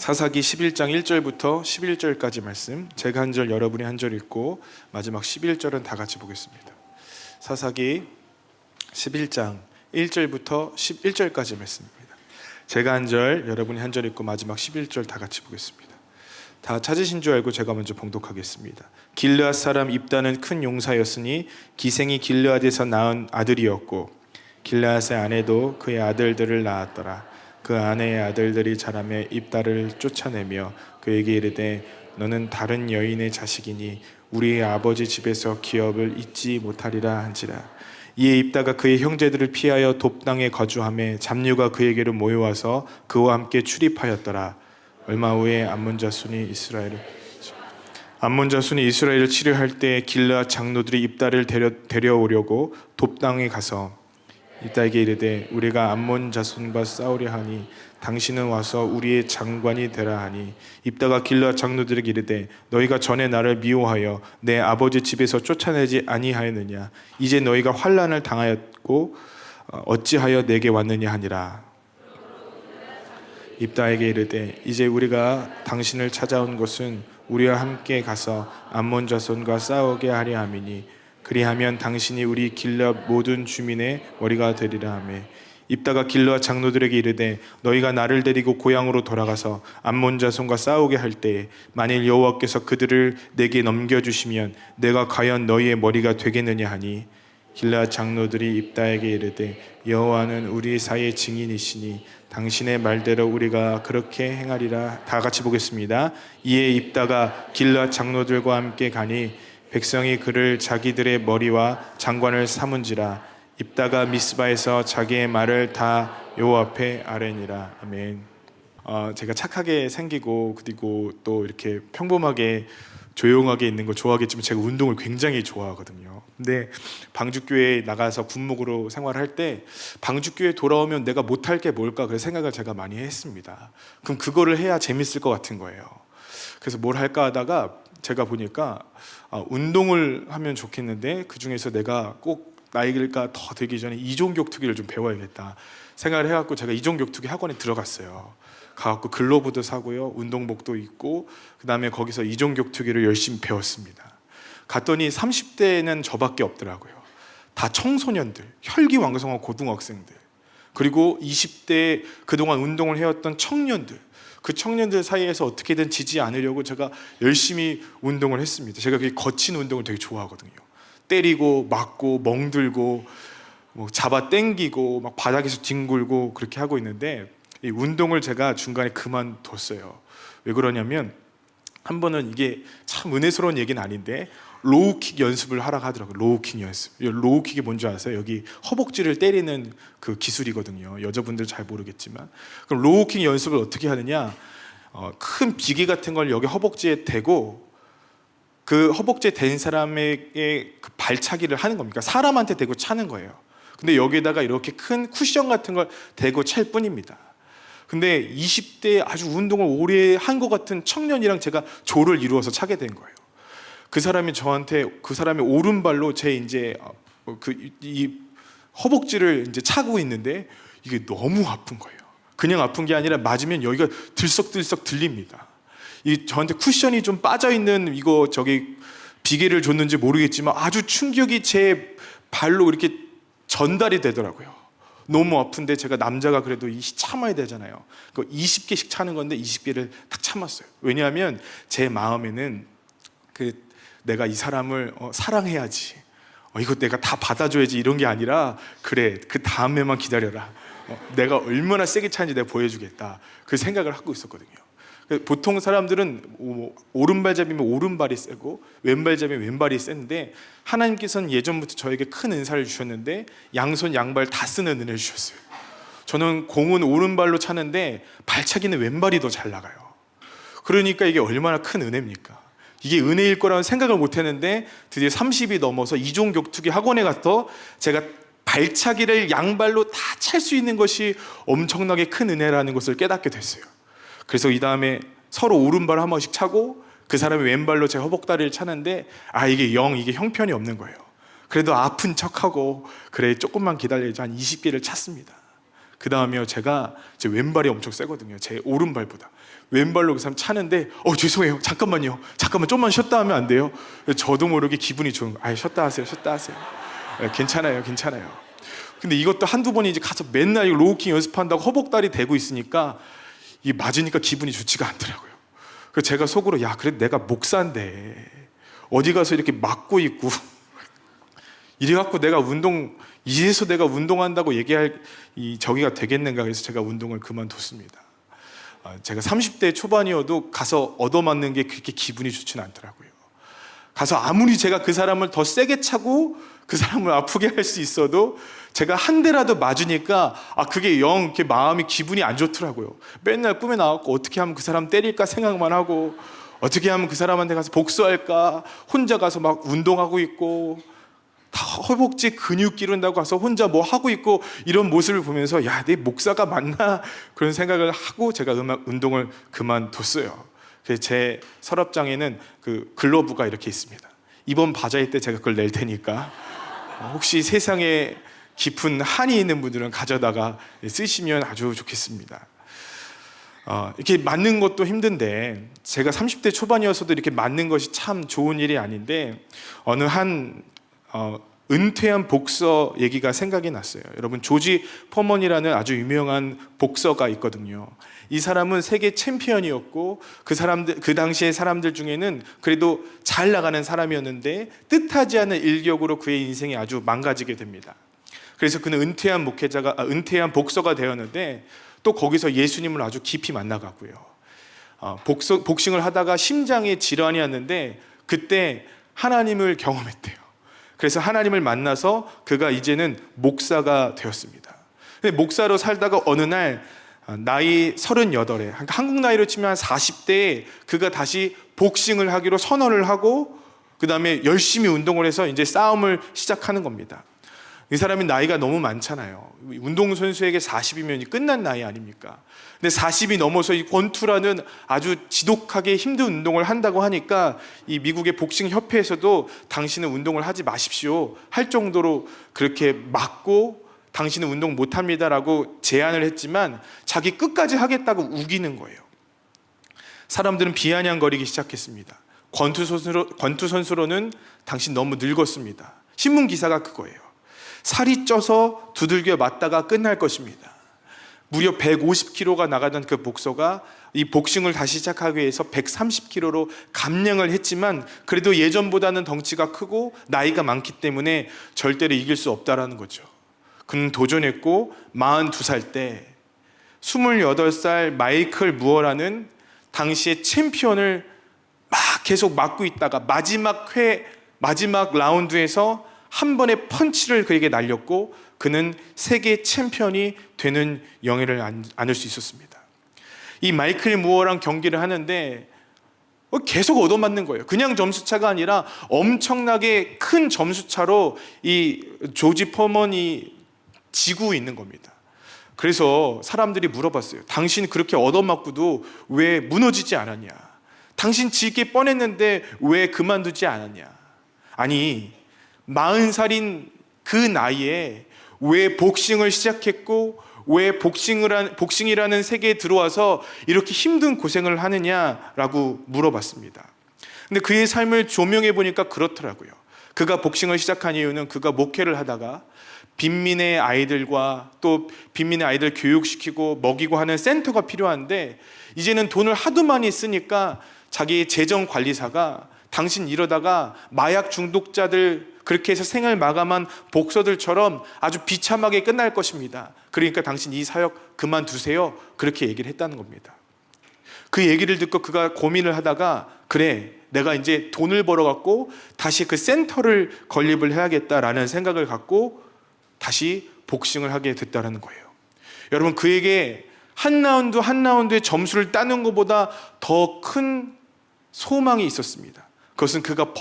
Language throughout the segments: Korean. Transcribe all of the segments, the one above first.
사사기 11장 1절부터 11절까지 말씀, 제가 한 절 여러분이 한 절 읽고 마지막 11절은 다 같이 보겠습니다. 사사기 11장 1절부터 11절까지 말씀입니다. 제가 한 절 여러분이 한 절 읽고 마지막 11절 다 같이 보겠습니다. 다 찾으신 줄 알고 제가 먼저 봉독하겠습니다. 길르앗 사람 입다는 큰 용사였으니 기생이 길르앗에서 낳은 아들이었고 길르앗의 아내도 그의 아들들을 낳았더라. 그 아내의 아들들이 자라매 입다를 쫓아내며 그에게 이르되 너는 다른 여인의 자식이니 우리의 아버지 집에서 기업을 잊지 못하리라 한지라. 이에 입다가 그의 형제들을 피하여 돕당에 거주하매 잡류가 그에게로 모여와서 그와 함께 출입하였더라. 얼마 후에 암몬 자손이 이스라엘을 치료할 때 길르앗 장로들이 입다를 데려오려고 돕당에 가서 입다에게 이르되 우리가 암몬 자손과 싸우려 하니 당신은 와서 우리의 장관이 되라 하니 입다가 길르앗 장로들에게 이르되 너희가 전에 나를 미워하여 내 아버지 집에서 쫓아내지 아니하였느냐. 이제 너희가 환난을 당하였고 어찌하여 내게 왔느냐 하니라. 입다에게 이르되 이제 우리가 당신을 찾아온 것은 우리와 함께 가서 암몬 자손과 싸우게 하려 함이니 그리하면 당신이 우리 길르앗 모든 주민의 머리가 되리라 하며 입다가 길르앗 장로들에게 이르되 너희가 나를 데리고 고향으로 돌아가서 암몬 자손과 싸우게 할 때에 만일 여호와께서 그들을 내게 넘겨주시면 내가 과연 너희의 머리가 되겠느냐 하니 길르앗 장로들이 입다에게 이르되 여호와는 우리 사이의 증인이시니 당신의 말대로 우리가 그렇게 행하리라. 다 같이 보겠습니다. 이에 입다가 길르앗 장로들과 함께 가니 백성이 그를 자기들의 머리와 장관을 삼은지라. 입다가 미스바에서 자기의 말을 다 여호와 앞에 아뢰니라. 아멘. 제가 착하게 생기고 그리고 또 이렇게 평범하게 조용하게 있는 거 좋아하겠지만 제가 운동을 굉장히 좋아하거든요. 근데 방주교회에 나가서 군목으로 생활할 때 방주교회 돌아오면 내가 못할 게 뭘까 그런 생각을 제가 많이 했습니다. 그럼 그거를 해야 재밌을 것 같은 거예요. 그래서 뭘 할까 하다가 제가 보니까 운동을 하면 좋겠는데 그 중에서 내가 꼭 나이가 더 되기 전에 이종격투기를 좀 배워야겠다 생각을 해갖고 제가 이종격투기 학원에 들어갔어요. 가갖고 글러브도 사고요, 운동복도 입고 그 다음에 거기서 이종격투기를 열심히 배웠습니다. 갔더니 30대는 저밖에 없더라고요. 다 청소년들, 혈기왕성한 고등학생들, 그리고 20대 그동안 운동을 해왔던 청년들, 그 청년들 사이에서 어떻게든 지지 않으려고 제가 열심히 운동을 했습니다. 제가 그 거친 운동을 되게 좋아하거든요. 때리고 맞고 멍들고 뭐 잡아 당기고 막 바닥에서 뒹굴고 그렇게 하고 있는데 이 운동을 제가 중간에 그만뒀어요. 왜 그러냐면 한 번은 이게 참 은혜스러운 얘기는 아닌데 로우킥 연습을 하라고 하더라고요. 로우킥 연습. 로우킥이 뭔지 아세요? 여기 허벅지를 때리는 그 기술이거든요. 여자분들 잘 모르겠지만. 그럼 로우킥 연습을 어떻게 하느냐? 큰 비계 같은 걸 여기 허벅지에 대고 그 허벅지에 댄 사람에게 그 발차기를 하는 겁니까? 사람한테 대고 차는 거예요. 근데 여기에다가 이렇게 큰 쿠션 같은 걸 대고 찰 뿐입니다. 근데 20대에 아주 운동을 오래 한 것 같은 청년이랑 제가 조를 이루어서 차게 된 거예요. 그 사람이 저한테 그 사람의 오른발로 제 이제 이 허벅지를 이제 차고 있는데 이게 너무 아픈 거예요. 그냥 아픈 게 아니라 맞으면 여기가 들썩들썩 들립니다. 이 저한테 쿠션이 좀 빠져 있는 이거 저기 비계를 줬는지 모르겠지만 아주 충격이 제 발로 이렇게 전달이 되더라고요. 너무 아픈데 제가 남자가 그래도 참아야 되잖아요. 20개씩 차는 건데 20개를 딱 참았어요. 왜냐하면 제 마음에는 내가 이 사람을 사랑해야지, 이거 내가 다 받아줘야지 이런 게 아니라 그래 그 다음에만 기다려라, 내가 얼마나 세게 차는지 내가 보여주겠다 그 생각을 하고 있었거든요. 보통 사람들은 오른발잡이면 오른발이 세고 왼발잡이면 왼발이 센데 하나님께서는 예전부터 저에게 큰 은사를 주셨는데 양손 양발 다 쓰는 은혜를 주셨어요. 저는 공은 오른발로 차는데 발차기는 왼발이 더 잘 나가요. 그러니까 이게 얼마나 큰 은혜입니까? 이게 은혜일 거라는 생각을 못 했는데 드디어 30이 넘어서 이종격투기 학원에 가서 제가 발차기를 양발로 다 찰 수 있는 것이 엄청나게 큰 은혜라는 것을 깨닫게 됐어요. 그래서 이 다음에 서로 오른발 한 번씩 차고 그 사람이 왼발로 제 허벅다리를 차는데 이게 형편이 없는 거예요. 그래도 아픈 척하고 그래 조금만 기다려야지 한 20개를 찼습니다. 그 다음에요, 제가 제 왼발이 엄청 세거든요. 제 오른발보다. 왼발로 그 사람 차는데 죄송해요, 잠깐만요, 잠깐만 좀만 쉬었다 하면 안 돼요? 저도 모르게 기분이 좋은 거예요. 쉬었다 하세요, 쉬었다 하세요. 괜찮아요, 괜찮아요. 근데 이것도 한두 번이 이제 가서 맨날 로우킥 연습한다고 허벅다리 대고 있으니까 이 맞으니까 기분이 좋지가 않더라고요. 그래서 제가 속으로, 야, 그래도 내가 목사인데 어디 가서 이렇게 맞고 있고 이래갖고 이래서 내가 운동한다고 얘기할 저기가 되겠는가. 그래서 제가 운동을 그만뒀습니다. 제가 30대 초반이어도 가서 얻어맞는 게 그렇게 기분이 좋지는 않더라고요. 가서 아무리 제가 그 사람을 더 세게 차고 그 사람을 아프게 할 수 있어도 제가 한 대라도 맞으니까 그게 영 이렇게 마음이 기분이 안 좋더라고요. 맨날 꿈에 나왔고 어떻게 하면 그 사람 때릴까 생각만 하고, 어떻게 하면 그 사람한테 가서 복수할까, 혼자 가서 막 운동하고 있고 다 허벅지 근육 기른다고 가서 혼자 뭐 하고 있고, 이런 모습을 보면서 야, 내 목사가 맞나, 그런 생각을 하고 제가 운동을 그만뒀어요. 그래서 제 서랍장에는 그 글러브가 이렇게 있습니다. 이번 바자회 때 제가 그걸 낼 테니까 혹시 세상에 깊은 한이 있는 분들은 가져다가 쓰시면 아주 좋겠습니다. 이렇게 맞는 것도 힘든데, 제가 30대 초반이어서도 이렇게 맞는 것이 참 좋은 일이 아닌데, 어느 한 은퇴한 복서 얘기가 생각이 났어요. 여러분, 조지 포먼이라는 아주 유명한 복서가 있거든요. 이 사람은 세계 챔피언이었고 그 당시의 사람들 중에는 그래도 잘 나가는 사람이었는데 뜻하지 않은 일격으로 그의 인생이 아주 망가지게 됩니다. 그래서 그는 은퇴한 복서가 되었는데 또 거기서 예수님을 아주 깊이 만나가고요. 복싱을 하다가 심장에 질환이 왔는데 그때 하나님을 경험했대요. 그래서 하나님을 만나서 그가 이제는 목사가 되었습니다. 근데 목사로 살다가 어느 날 나이 38에, 한국 나이로 치면 한 40대에 그가 다시 복싱을 하기로 선언을 하고 그 다음에 열심히 운동을 해서 이제 싸움을 시작하는 겁니다. 이 사람이 나이가 너무 많잖아요. 운동선수에게 40이면 끝난 나이 아닙니까? 근데 40이 넘어서 이 권투라는 아주 지독하게 힘든 운동을 한다고 하니까 이 미국의 복싱 협회에서도 당신은 운동을 하지 마십시오 할 정도로 그렇게 막고, 당신은 운동 못합니다라고 제안을 했지만 자기 끝까지 하겠다고 우기는 거예요. 사람들은 비아냥거리기 시작했습니다. 권투 선수로는 당신 너무 늙었습니다. 신문 기사가 그거예요. 살이 쪄서 두들겨 맞다가 끝날 것입니다. 무려 150kg가 나가던 그 복서가 이 복싱을 다시 시작하기 위해서 130kg로 감량을 했지만 그래도 예전보다는 덩치가 크고 나이가 많기 때문에 절대로 이길 수 없다라는 거죠. 그는 도전했고 42살 때 28살 마이클 무어라는 당시의 챔피언을 막 계속 맞고 있다가 마지막 라운드에서 한 번의 펀치를 그에게 날렸고 그는 세계 챔피언이 되는 영예를 안을 수 있었습니다. 이 마이클 무어랑 경기를 하는데 계속 얻어맞는 거예요. 그냥 점수차가 아니라 엄청나게 큰 점수차로 이 조지 포먼이 지고 있는 겁니다. 그래서 사람들이 물어봤어요. 당신 그렇게 얻어맞고도 왜 무너지지 않았냐? 당신 지게 뻔했는데 왜 그만두지 않았냐? 아니, 40살인 그 나이에 왜 복싱을 시작했고 왜 복싱이라는 세계에 들어와서 이렇게 힘든 고생을 하느냐라고 물어봤습니다. 근데 그의 삶을 조명해 보니까 그렇더라고요. 그가 복싱을 시작한 이유는 그가 목회를 하다가 빈민의 아이들과 또 빈민의 아이들 교육시키고 먹이고 하는 센터가 필요한데 이제는 돈을 하도 많이 쓰니까 자기 재정관리사가 당신 이러다가 마약 중독자들 그렇게 해서 생을 마감한 복서들처럼 아주 비참하게 끝날 것입니다. 그러니까 당신 이 사역 그만두세요. 그렇게 얘기를 했다는 겁니다. 그 얘기를 듣고 그가 고민을 하다가 그래, 내가 이제 돈을 벌어갖고 다시 그 센터를 건립을 해야겠다라는 생각을 갖고 다시 복싱을 하게 됐다는 거예요. 여러분, 그에게 한 라운드의 점수를 따는 것보다 더 큰 소망이 있었습니다. 그것은 그가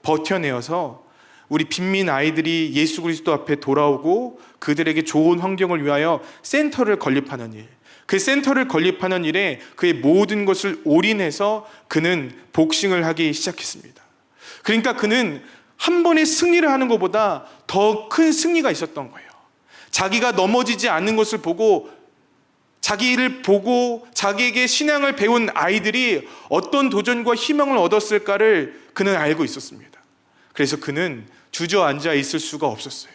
버텨내어서 우리 빈민 아이들이 예수 그리스도 앞에 돌아오고 그들에게 좋은 환경을 위하여 센터를 건립하는 일, 그 센터를 건립하는 일에 그의 모든 것을 올인해서 그는 복싱을 하기 시작했습니다. 그러니까 그는 한 번의 승리를 하는 것보다 더 큰 승리가 있었던 거예요. 자기가 넘어지지 않는 것을 보고 자기를 보고 자기에게 신앙을 배운 아이들이 어떤 도전과 희망을 얻었을까를 그는 알고 있었습니다. 그래서 그는 주저앉아 있을 수가 없었어요.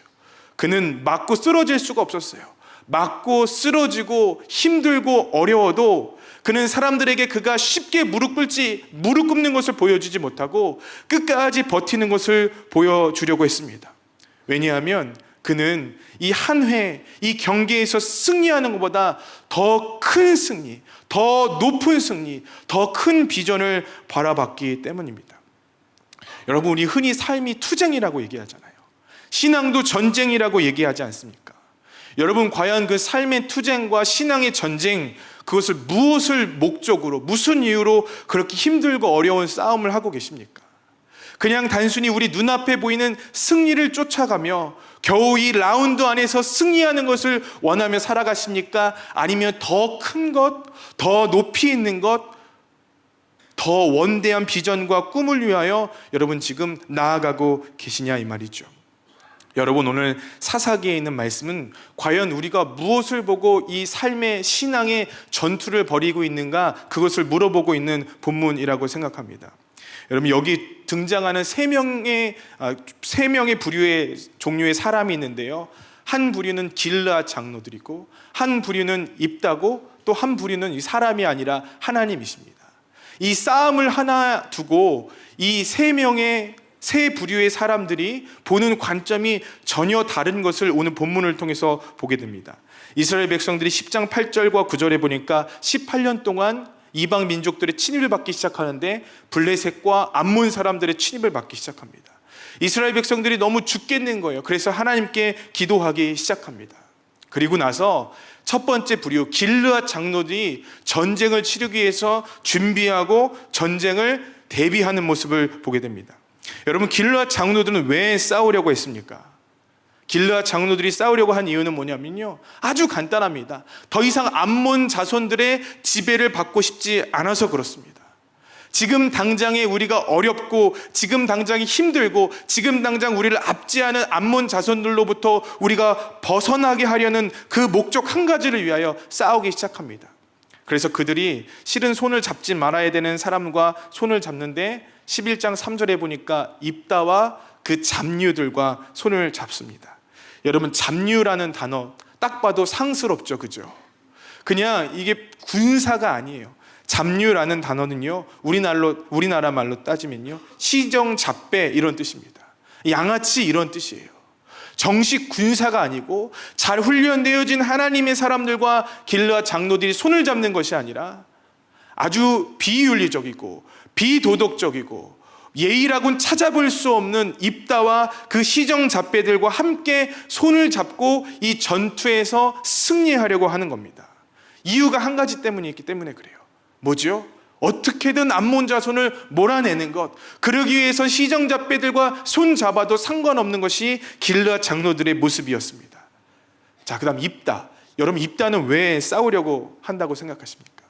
그는 맞고 쓰러질 수가 없었어요. 맞고 쓰러지고 힘들고 어려워도 그는 사람들에게 그가 쉽게 무릎 꿇는 것을 보여주지 못하고 끝까지 버티는 것을 보여주려고 했습니다. 왜냐하면 그는 이 한 회, 이 경기에서 승리하는 것보다 더 큰 승리, 더 높은 승리, 더 큰 비전을 바라봤기 때문입니다. 여러분, 우리 흔히 삶이 투쟁이라고 얘기하잖아요. 신앙도 전쟁이라고 얘기하지 않습니까? 여러분, 과연 그 삶의 투쟁과 신앙의 전쟁, 그것을 무엇을 목적으로, 무슨 이유로 그렇게 힘들고 어려운 싸움을 하고 계십니까? 그냥 단순히 우리 눈앞에 보이는 승리를 쫓아가며 겨우 이 라운드 안에서 승리하는 것을 원하며 살아가십니까? 아니면 더 큰 것, 더 높이 있는 것, 더 원대한 비전과 꿈을 위하여 여러분 지금 나아가고 계시냐 이 말이죠. 여러분, 오늘 사사기에 있는 말씀은 과연 우리가 무엇을 보고 이 삶의 신앙의 전투를 벌이고 있는가, 그것을 물어보고 있는 본문이라고 생각합니다. 여러분, 여기 등장하는 세 명의 부류의 종류의 사람이 있는데요, 한 부류는 길르앗 장로들이고, 한 부류는 입다고, 또 한 부류는 사람이 아니라 하나님이십니다. 이 싸움을 하나 두고 이 세 부류의 사람들이 보는 관점이 전혀 다른 것을 오늘 본문을 통해서 보게 됩니다. 이스라엘 백성들이 10장 8절과 9절에 보니까 18년 동안 이방 민족들의 침입을 받기 시작하는데 블레셋과 암몬 사람들의 침입을 받기 시작합니다. 이스라엘 백성들이 너무 죽겠는 거예요. 그래서 하나님께 기도하기 시작합니다. 그리고 나서 첫 번째 부류 길르앗 장로들이 전쟁을 치르기 위해서 준비하고 전쟁을 대비하는 모습을 보게 됩니다. 여러분, 길르앗 장로들은 왜 싸우려고 했습니까? 길르앗 장로들이 싸우려고 한 이유는 뭐냐면요, 아주 간단합니다. 더 이상 암몬 자손들의 지배를 받고 싶지 않아서 그렇습니다. 지금 당장에 우리가 어렵고 지금 당장에 힘들고 지금 당장 우리를 압제하는 암몬 자손들로부터 우리가 벗어나게 하려는 그 목적 한 가지를 위하여 싸우기 시작합니다. 그래서 그들이 실은 손을 잡지 말아야 되는 사람과 손을 잡는데 11장 3절에 보니까 입다와 그 잡류들과 손을 잡습니다. 여러분, 잡류라는 단어 딱 봐도 상스럽죠, 그죠? 그냥 이게 군사가 아니에요. 잡류라는 단어는요, 우리나라 말로 따지면요, 시정잡배 이런 뜻입니다. 양아치 이런 뜻이에요. 정식 군사가 아니고 잘 훈련되어진 하나님의 사람들과 길르앗 장로들이 손을 잡는 것이 아니라 아주 비윤리적이고 비도덕적이고 예의라고는 찾아볼 수 없는 입다와 그 시정잡배들과 함께 손을 잡고 이 전투에서 승리하려고 하는 겁니다. 이유가 한 가지 때문이 있기 때문에 그래요. 뭐죠? 어떻게든 암몬 자손을 몰아내는 것, 그러기 위해서 시정잡배들과 손 잡아도 상관없는 것이 길르앗 장로들의 모습이었습니다. 자, 그 다음 입다. 여러분, 입다는 왜 싸우려고 한다고 생각하십니까?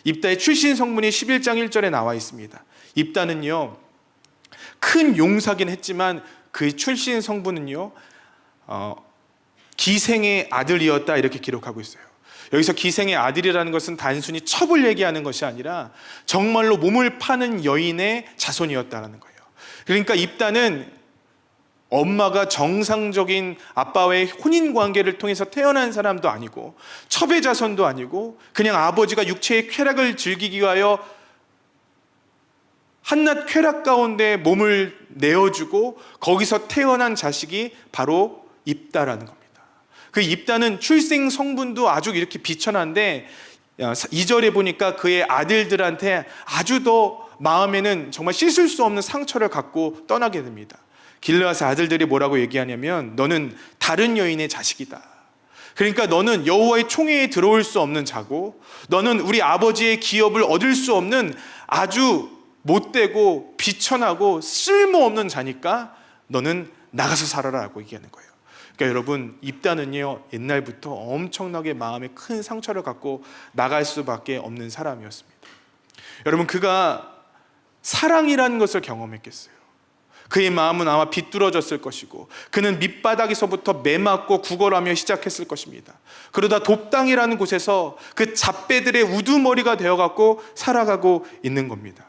입다의 출신 성분이 11장 1절에 나와 있습니다. 입다는요, 큰 용사긴 했지만 그의 출신 성분은요, 기생의 아들이었다 이렇게 기록하고 있어요. 여기서 기생의 아들이라는 것은 단순히 첩을 얘기하는 것이 아니라 정말로 몸을 파는 여인의 자손이었다는 거예요. 그러니까 입다는 엄마가 정상적인 아빠와의 혼인 관계를 통해서 태어난 사람도 아니고 첩의 자손도 아니고 그냥 아버지가 육체의 쾌락을 즐기기 위하여 한낱 쾌락 가운데 몸을 내어주고 거기서 태어난 자식이 바로 입다라는 겁니다. 그 입다는 출생 성분도 아주 이렇게 비천한데 2절에 보니까 그의 아들들한테 아주 더 마음에는 정말 씻을 수 없는 상처를 갖고 떠나게 됩니다. 길르앗의 아들들이 뭐라고 얘기하냐면 너는 다른 여인의 자식이다. 그러니까 너는 여호와의 총회에 들어올 수 없는 자고 너는 우리 아버지의 기업을 얻을 수 없는 아주 못되고 비천하고 쓸모없는 자니까 너는 나가서 살아라라고 얘기하는 거예요. 그러니까 여러분, 입다는요, 옛날부터 엄청나게 마음에 큰 상처를 갖고 나갈 수밖에 없는 사람이었습니다. 여러분, 그가 사랑이라는 것을 경험했겠어요? 그의 마음은 아마 비뚤어졌을 것이고 그는 밑바닥에서부터 매맞고 구걸하며 시작했을 것입니다. 그러다 돕당이라는 곳에서 그 잡배들의 우두머리가 되어갖고 살아가고 있는 겁니다.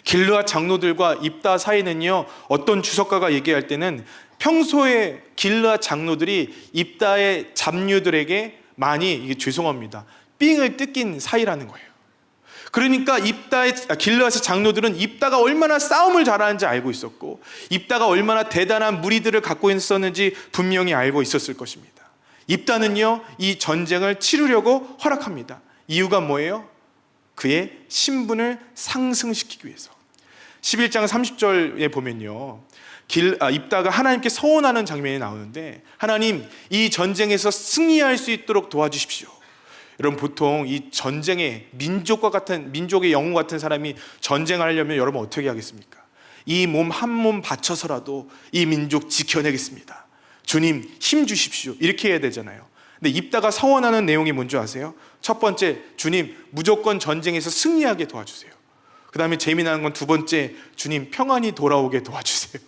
길르앗 장로들과 입다 사이는요, 어떤 주석가가 얘기할 때는 평소에 길르앗 장로들이 입다의 잡류들에게 많이, 이게 죄송합니다, 삥을 뜯긴 사이라는 거예요. 그러니까 길르앗의 장로들은 입다가 얼마나 싸움을 잘하는지 알고 있었고 입다가 얼마나 대단한 무리들을 갖고 있었는지 분명히 알고 있었을 것입니다. 입다는요, 이 전쟁을 치르려고 허락합니다. 이유가 뭐예요? 그의 신분을 상승시키기 위해서. 11장 30절에 보면요, 입다가 하나님께 서원하는 장면이 나오는데, 하나님, 이 전쟁에서 승리할 수 있도록 도와주십시오. 여러분, 보통 이 전쟁에 민족의 영웅 같은 사람이 전쟁을 하려면 여러분 어떻게 하겠습니까? 이 몸 한 몸 바쳐서라도 이 민족 지켜내겠습니다. 주님, 힘 주십시오. 이렇게 해야 되잖아요. 근데 입다가 서원하는 내용이 뭔지 아세요? 첫 번째, 주님, 무조건 전쟁에서 승리하게 도와주세요. 그 다음에 재미나는 건 두 번째, 주님, 평안히 돌아오게 도와주세요.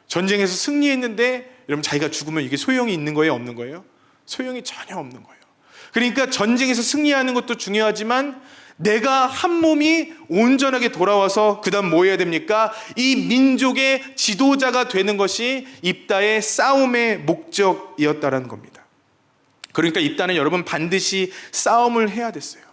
전쟁에서 승리했는데 여러분, 자기가 죽으면 이게 소용이 있는 거예요, 없는 거예요? 소용이 전혀 없는 거예요. 그러니까 전쟁에서 승리하는 것도 중요하지만 내가 한 몸이 온전하게 돌아와서 그 다음 뭐 해야 됩니까? 이 민족의 지도자가 되는 것이 입다의 싸움의 목적이었다는 겁니다. 그러니까 입다는 여러분 반드시 싸움을 해야 됐어요.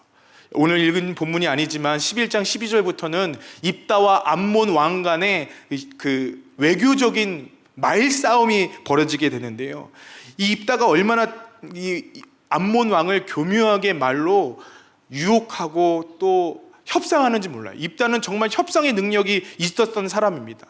오늘 읽은 본문이 아니지만 11장 12절부터는 입다와 암몬 왕 간의 그 외교적인 말싸움이 벌어지게 되는데요, 이 입다가 얼마나 이 암몬 왕을 교묘하게 말로 유혹하고 또 협상하는지 몰라요. 입다는 정말 협상의 능력이 있었던 사람입니다.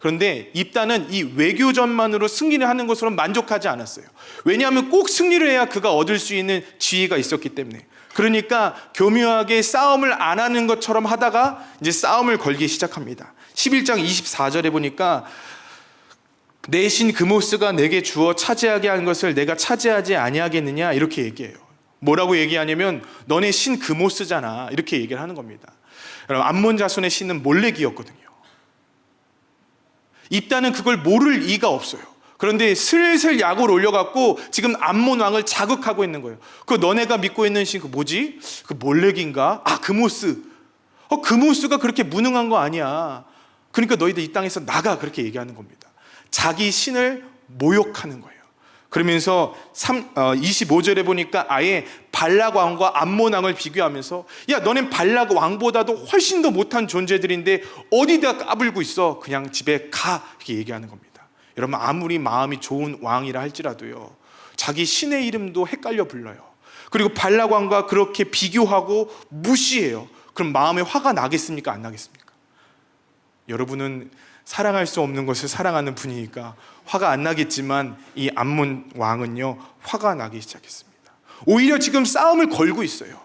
그런데 입다는 이 외교전만으로 승리를 하는 것으로 만족하지 않았어요. 왜냐하면 꼭 승리를 해야 그가 얻을 수 있는 지위가 있었기 때문에. 그러니까 교묘하게 싸움을 안 하는 것처럼 하다가 이제 싸움을 걸기 시작합니다. 11장 24절에 보니까 내 신 그모스가 내게 주어 차지하게 한 것을 내가 차지하지 아니하겠느냐, 이렇게 얘기해요. 뭐라고 얘기하냐면 너네 신 그모스잖아, 이렇게 얘기를 하는 겁니다. 여러분, 암몬 자손의 신은 몰렉이었거든요. 입다는 그걸 모를 이가 없어요. 그런데 슬슬 약을 올려갖고 지금 암몬 왕을 자극하고 있는 거예요. 그 너네가 믿고 있는 신 그 뭐지? 그 몰렉인가? 아, 그모스. 그모스가 그렇게 무능한 거 아니야. 그러니까 너희들 이 땅에서 나가, 그렇게 얘기하는 겁니다. 자기 신을 모욕하는 거예요. 그러면서 25절에 보니까 아예 발락 왕과 암몬 왕을 비교하면서, 야, 너넨 발락 왕보다도 훨씬 더 못한 존재들인데 어디다 까불고 있어? 그냥 집에 가, 이렇게 얘기하는 겁니다. 여러분, 아무리 마음이 좋은 왕이라 할지라도요, 자기 신의 이름도 헷갈려 불러요. 그리고 발락 왕과 그렇게 비교하고 무시해요. 그럼 마음에 화가 나겠습니까, 안 나겠습니까? 여러분은 사랑할 수 없는 것을 사랑하는 분이니까 화가 안 나겠지만 이 암몬 왕은요, 화가 나기 시작했습니다. 오히려 지금 싸움을 걸고 있어요.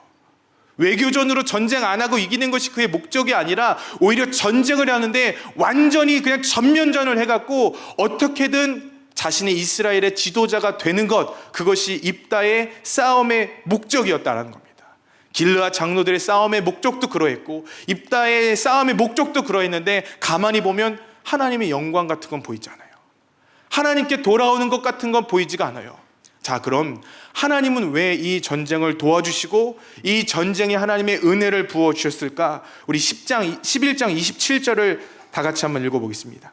외교전으로 전쟁 안 하고 이기는 것이 그의 목적이 아니라 오히려 전쟁을 하는데 완전히 그냥 전면전을 해갖고 어떻게든 자신이 이스라엘의 지도자가 되는 것, 그것이 입다의 싸움의 목적이었다는 겁니다. 길르앗 장로들의 싸움의 목적도 그러했고 입다의 싸움의 목적도 그러했는데, 가만히 보면 하나님의 영광 같은 건 보이지 않아요. 하나님께 돌아오는 것 같은 건 보이지가 않아요. 자, 그럼 하나님은 왜 이 전쟁을 도와주시고 이 전쟁에 하나님의 은혜를 부어주셨을까? 우리 11장 27절을 다 같이 한번 읽어보겠습니다.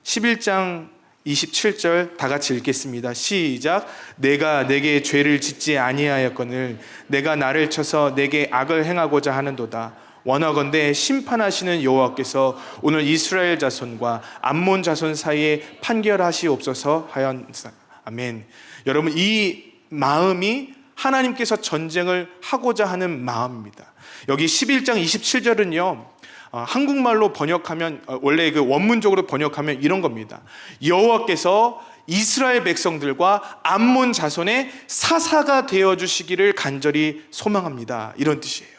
11장 27절 다 같이 읽겠습니다. 시작. 내가 내게 죄를 짓지 아니하였거늘 내가 나를 쳐서 내게 악을 행하고자 하는도다. 원하건대 심판하시는 여호와께서 오늘 이스라엘 자손과 암몬 자손 사이에 판결하시옵소서 하였사. 아멘. 여러분, 이 마음이 하나님께서 전쟁을 하고자 하는 마음입니다. 여기 11장 27절은요, 한국말로 번역하면, 원래 그 원문적으로 번역하면 이런 겁니다. 여호와께서 이스라엘 백성들과 암몬 자손의 사사가 되어주시기를 간절히 소망합니다, 이런 뜻이에요.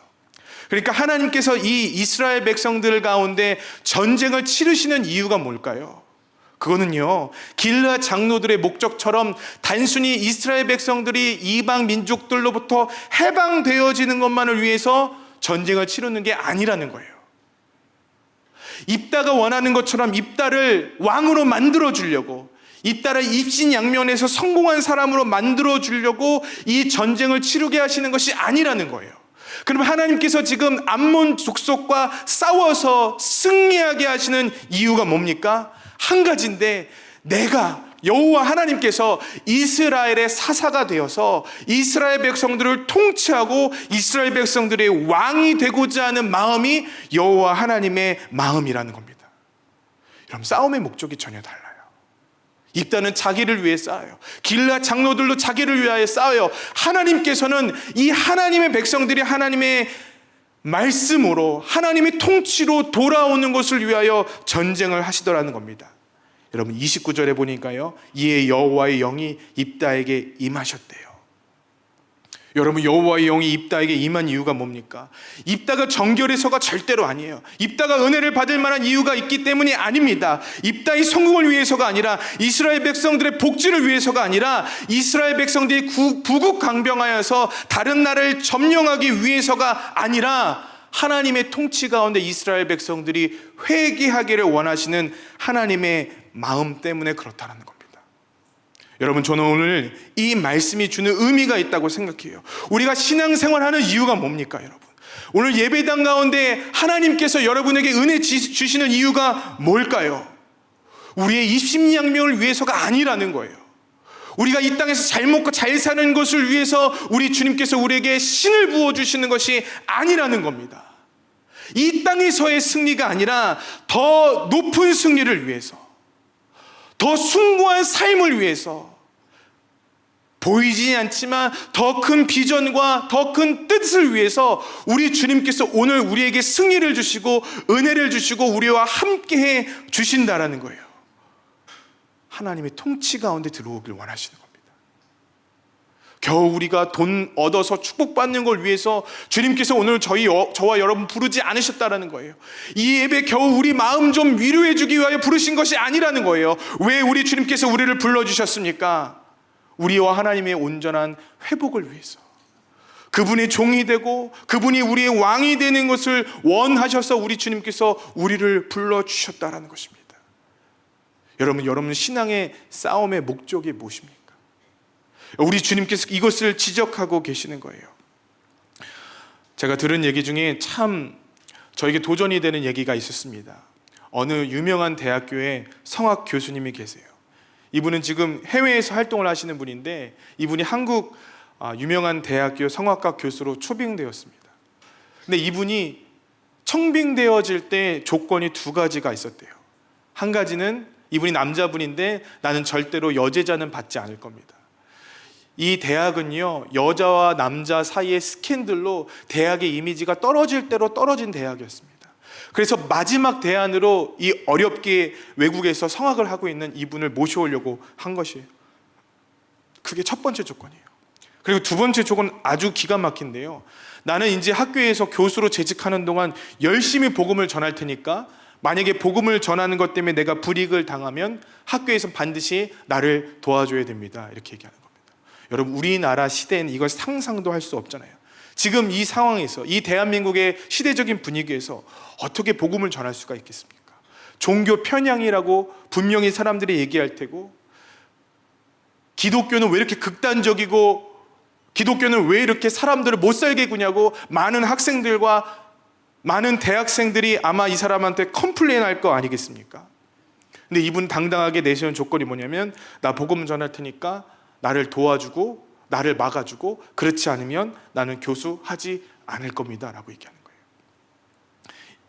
그러니까 하나님께서 이 이스라엘 백성들 가운데 전쟁을 치르시는 이유가 뭘까요? 그거는요, 길르앗 장로들의 목적처럼 단순히 이스라엘 백성들이 이방 민족들로부터 해방되어지는 것만을 위해서 전쟁을 치르는 게 아니라는 거예요. 입다가 원하는 것처럼 입다를 왕으로 만들어 주려고, 입다를 입신양면에서 성공한 사람으로 만들어 주려고 이 전쟁을 치르게 하시는 것이 아니라는 거예요. 그럼 하나님께서 지금 암몬 족속과 싸워서 승리하게 하시는 이유가 뭡니까? 한 가지인데, 내가 여호와 하나님께서 이스라엘의 사사가 되어서 이스라엘 백성들을 통치하고 이스라엘 백성들의 왕이 되고자 하는 마음이 여호와 하나님의 마음이라는 겁니다. 여러분, 싸움의 목적이 전혀 달라요. 입다는 자기를 위해 싸워요. 길앗 장로들도 자기를 위하여 싸워요. 하나님께서는 이 하나님의 백성들이 하나님의 말씀으로, 하나님의 통치로 돌아오는 것을 위하여 전쟁을 하시더라는 겁니다. 여러분, 29절에 보니까요, 이에 여호와의 영이 입다에게 임하셨대요. 여러분, 여호와의 영이 입다에게 임한 이유가 뭡니까? 입다가 정결해서가 절대로 아니에요. 입다가 은혜를 받을 만한 이유가 있기 때문이 아닙니다. 입다의 성공을 위해서가 아니라, 이스라엘 백성들의 복지를 위해서가 아니라, 이스라엘 백성들이 부국강병하여서 다른 나라를 점령하기 위해서가 아니라, 하나님의 통치 가운데 이스라엘 백성들이 회개하기를 원하시는 하나님의 마음 때문에 그렇다는 겁니다. 여러분, 저는 오늘 이 말씀이 주는 의미가 있다고 생각해요. 우리가 신앙생활하는 이유가 뭡니까, 여러분? 오늘 예배당 가운데 하나님께서 여러분에게 은혜 주시는 이유가 뭘까요? 우리의 입신양명을 위해서가 아니라는 거예요. 우리가 이 땅에서 잘 먹고 잘 사는 것을 위해서 우리 주님께서 우리에게 신을 부어주시는 것이 아니라는 겁니다. 이 땅에서의 승리가 아니라 더 높은 승리를 위해서, 더 숭고한 삶을 위해서, 보이지 않지만 더 큰 비전과 더 큰 뜻을 위해서 우리 주님께서 오늘 우리에게 승리를 주시고 은혜를 주시고 우리와 함께해 주신다라는 거예요. 하나님의 통치 가운데 들어오길 원하시는 겁니다. 겨우 우리가 돈 얻어서 축복받는 걸 위해서 주님께서 오늘 저와 여러분 부르지 않으셨다라는 거예요. 이 예배 겨우 우리 마음 좀 위로해 주기 위하여 부르신 것이 아니라는 거예요. 왜 우리 주님께서 우리를 불러주셨습니까? 우리와 하나님의 온전한 회복을 위해서, 그분의 종이 되고 그분이 우리의 왕이 되는 것을 원하셔서 우리 주님께서 우리를 불러주셨다라는 것입니다. 여러분 신앙의 싸움의 목적이 무엇입니까? 우리 주님께서 이것을 지적하고 계시는 거예요. 제가 들은 얘기 중에 참 저에게 도전이 되는 얘기가 있었습니다. 어느 유명한 대학교에 성악 교수님이 계세요. 이분은 지금 해외에서 활동을 하시는 분인데, 이분이 한국 유명한 대학교 성악과 교수로 초빙되었습니다. 근데 이분이 청빙되어질 때 조건이 두 가지가 있었대요. 한 가지는 이분이 남자분인데 나는 절대로 여제자는 받지 않을 겁니다. 이 대학은요, 여자와 남자 사이의 스캔들로 대학의 이미지가 떨어질 대로 떨어진 대학이었습니다. 그래서 마지막 대안으로 이 어렵게 외국에서 성악을 하고 있는 이분을 모셔오려고 한 것이에요. 그게 첫 번째 조건이에요. 그리고 두 번째 조건은 아주 기가 막힌데요, 나는 이제 학교에서 교수로 재직하는 동안 열심히 복음을 전할 테니까 만약에 복음을 전하는 것 때문에 내가 불이익을 당하면 학교에서 반드시 나를 도와줘야 됩니다. 이렇게 얘기하는 겁니다. 여러분, 우리나라 시대에는 이걸 상상도 할 수 없잖아요. 지금 이 상황에서, 이 대한민국의 시대적인 분위기에서 어떻게 복음을 전할 수가 있겠습니까? 종교 편향이라고 분명히 사람들이 얘기할 테고, 기독교는 왜 이렇게 극단적이고, 기독교는 왜 이렇게 사람들을 못 살게 구냐고 많은 학생들과 많은 대학생들이 아마 이 사람한테 컴플레인 할 거 아니겠습니까? 근데 이분 당당하게 내세운 조건이 뭐냐면, 나 복음 전할 테니까 나를 도와주고 나를 막아주고, 그렇지 않으면 나는 교수 하지 않을 겁니다 라고 얘기하는 거예요.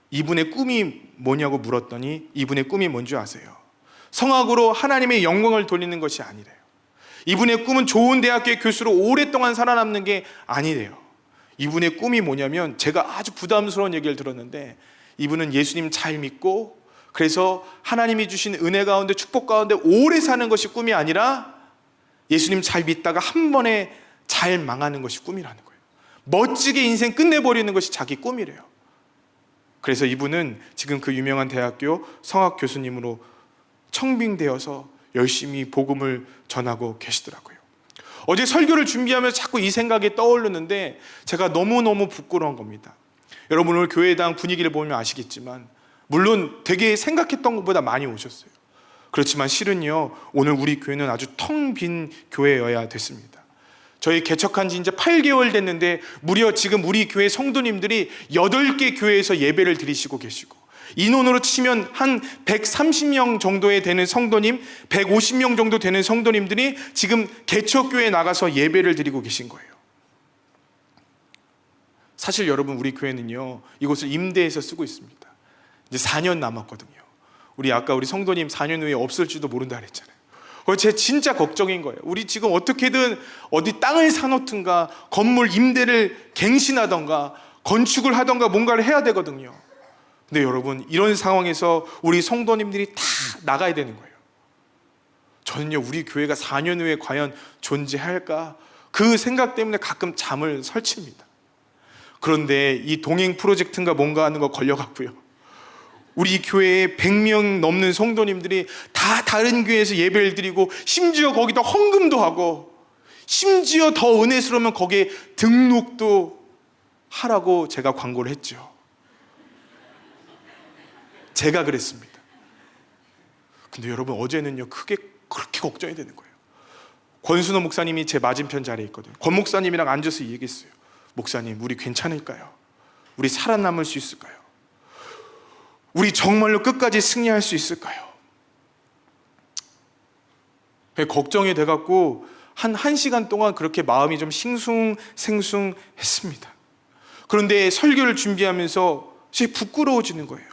이분의 꿈이 뭐냐고 물었더니 이분의 꿈이 뭔지 아세요? 성악으로 하나님의 영광을 돌리는 것이 아니래요. 이분의 꿈은 좋은 대학교의 교수로 오랫동안 살아남는 게 아니래요. 이분의 꿈이 뭐냐면, 제가 아주 부담스러운 얘기를 들었는데, 이분은 예수님 잘 믿고 그래서 하나님이 주신 은혜 가운데 축복 가운데 오래 사는 것이 꿈이 아니라, 예수님 잘 믿다가 한 번에 잘 망하는 것이 꿈이라는 거예요. 멋지게 인생 끝내버리는 것이 자기 꿈이래요. 그래서 이분은 지금 그 유명한 대학교 성악 교수님으로 청빙되어서 열심히 복음을 전하고 계시더라고요. 어제 설교를 준비하면서 자꾸 이 생각이 떠오르는데 제가 너무너무 부끄러운 겁니다. 여러분, 오늘 교회당 분위기를 보면 아시겠지만 물론 되게 생각했던 것보다 많이 오셨어요. 그렇지만 실은요, 오늘 우리 교회는 아주 텅 빈 교회여야 됐습니다. 저희 개척한 지 이제 8개월 됐는데 무려 지금 우리 교회 성도님들이 8개 교회에서 예배를 드리시고 계시고, 인원으로 치면 한 130명 정도에 되는 성도님, 150명 정도 되는 성도님들이 지금 개척교회에 나가서 예배를 드리고 계신 거예요. 사실 여러분, 우리 교회는요, 이곳을 임대해서 쓰고 있습니다. 이제 4년 남았거든요. 아까 우리 성도님 4년 후에 없을지도 모른다 그랬잖아요. 제 진짜 걱정인 거예요. 우리 지금 어떻게든 어디 땅을 사놓든가 건물 임대를 갱신하던가 건축을 하던가 뭔가를 해야 되거든요. 근데 여러분, 이런 상황에서 우리 성도님들이 다 나가야 되는 거예요. 저는요, 우리 교회가 4년 후에 과연 존재할까? 그 생각 때문에 가끔 잠을 설칩니다. 그런데 이 동행 프로젝트인가 뭔가 하는 거 걸려갖고요, 우리 교회에 100명 넘는 성도님들이 다 다른 교회에서 예배를 드리고, 심지어 거기다 헌금도 하고, 심지어 더 은혜스러우면 거기에 등록도 하라고 제가 광고를 했죠. 제가 그랬습니다. 근데 여러분, 어제는요, 크게 그렇게 걱정이 되는 거예요. 권순호 목사님이 제 맞은편 자리에 있거든요. 권 목사님이랑 앉아서 얘기했어요. 목사님, 우리 괜찮을까요? 우리 살아남을 수 있을까요? 우리 정말로 끝까지 승리할 수 있을까요? 걱정이 돼갖고 한 1시간 동안 그렇게 마음이 좀 싱숭생숭했습니다. 그런데 설교를 준비하면서 제 부끄러워지는 거예요.